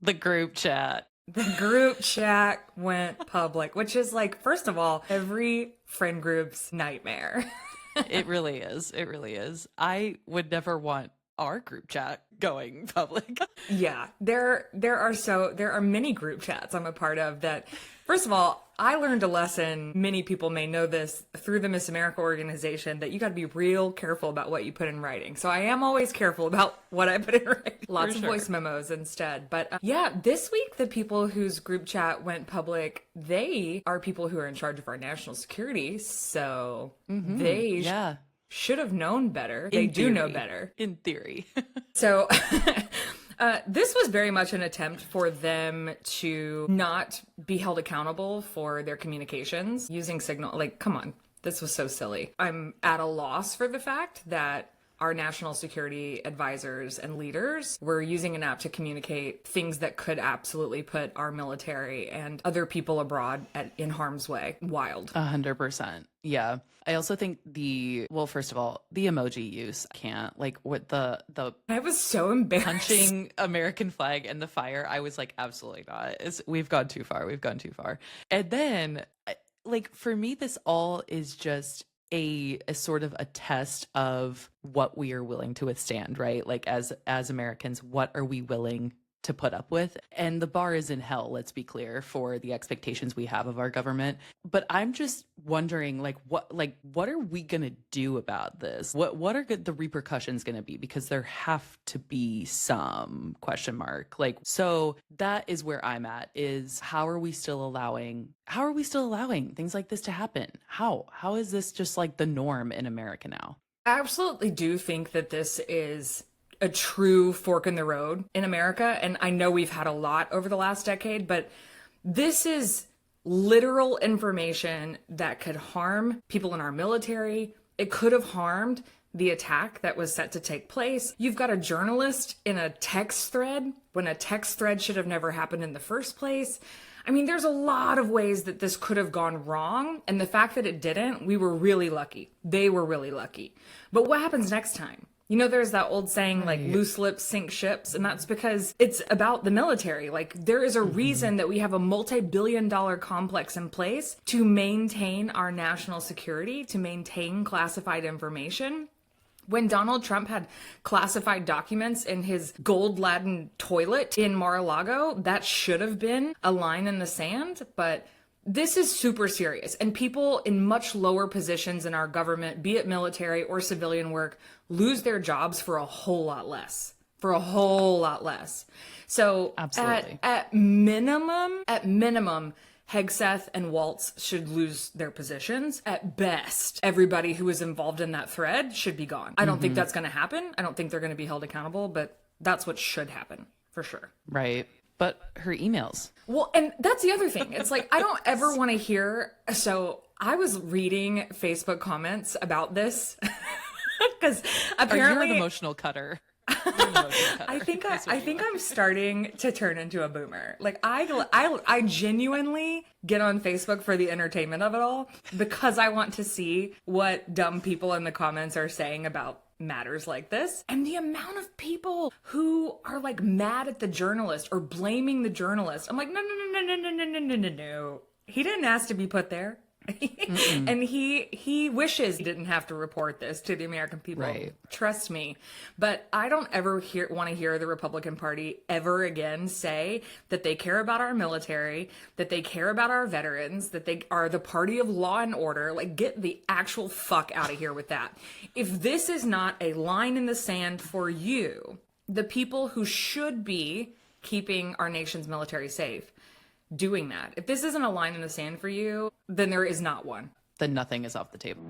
The group chat. The group chat went public, which is like, first of all, every friend group's nightmare. It really is. It really is. I would never want our group chat going public. Yeah, there are many group chats I'm a part of that. First of all, I learned a lesson. Many people may know this through the Miss America organization, that you got to be real careful about what you put in writing. So I am always careful about what I put in writing. Lots of voice memos instead. But yeah, this week, the people whose group chat went public, they are people who are in charge of our national security. So they should have known better. They do know better. In theory. So this was very much an attempt for them to not be held accountable for their communications using Signal. Like, come on, this was so silly. I'm at a loss for the fact that our national security advisors and leaders were using an app to communicate things that could absolutely put our military and other people abroad in harm's way. Wild. 100%. Yeah. I also think first of all, the emoji use can't, like, with the I was so embarrassed. Punching American flag in the fire. I was like, absolutely not. We've gone too far. We've gone too far. And then, like, for me, this all is just a sort of a test of what we are willing to withstand, right? Like, as Americans, what are we willing to put up with? And the bar is in hell, let's be clear, for the expectations we have of our government. But I'm just wondering, what are we gonna do about this? What are the repercussions gonna be? Because there have to be some question mark. Like, so that is where I'm at, is how are we still allowing things like this to happen? How is this just like the norm in America now? I absolutely do think that this is a true fork in the road in America. And I know we've had a lot over the last decade, but this is literal information that could harm people in our military. It could have harmed the attack that was set to take place. You've got a journalist in a text thread when a text thread should have never happened in the first place. I mean, there's a lot of ways that this could have gone wrong. And the fact that it didn't, we were really lucky. They were really lucky. But what happens next time? You know, there's that old saying, like, loose lips sink ships, and that's because it's about the military. Like, there is a reason that we have a multi-billion-dollar complex in place to maintain our national security, to maintain classified information. When Donald Trump had classified documents in his gold-laden toilet in Mar-a-Lago, that should have been a line in the sand, but this is super serious, and people in much lower positions in our government, be it military or civilian work, lose their jobs for a whole lot less. So absolutely, at minimum, Hegseth and Waltz should lose their positions. At best, everybody who was involved in that thread should be gone. I don't think that's going to happen. I don't think they're going to be held accountable, but that's what should happen for sure. Right. But her emails. Well, and that's the other thing. It's like, I don't ever want to hear. So I was reading Facebook comments about this because apparently you're an emotional cutter. I think I'm starting to turn into a boomer. Like, I genuinely get on Facebook for the entertainment of it all, because I want to see what dumb people in the comments are saying about matters like this. And the amount of people who are like mad at the journalist or blaming the journalist. I'm like, no. He didn't ask to be put there. And he wishes he didn't have to report this to the American people. Right. Trust me. But I don't ever want to hear the Republican Party ever again say that they care about our military, that they care about our veterans, that they are the party of law and order. Like, get the actual fuck out of here with that. If this is not a line in the sand for you, the people who should be keeping our nation's military safe, doing that. If this isn't a line in the sand for you, then there is not one. Then nothing is off the table.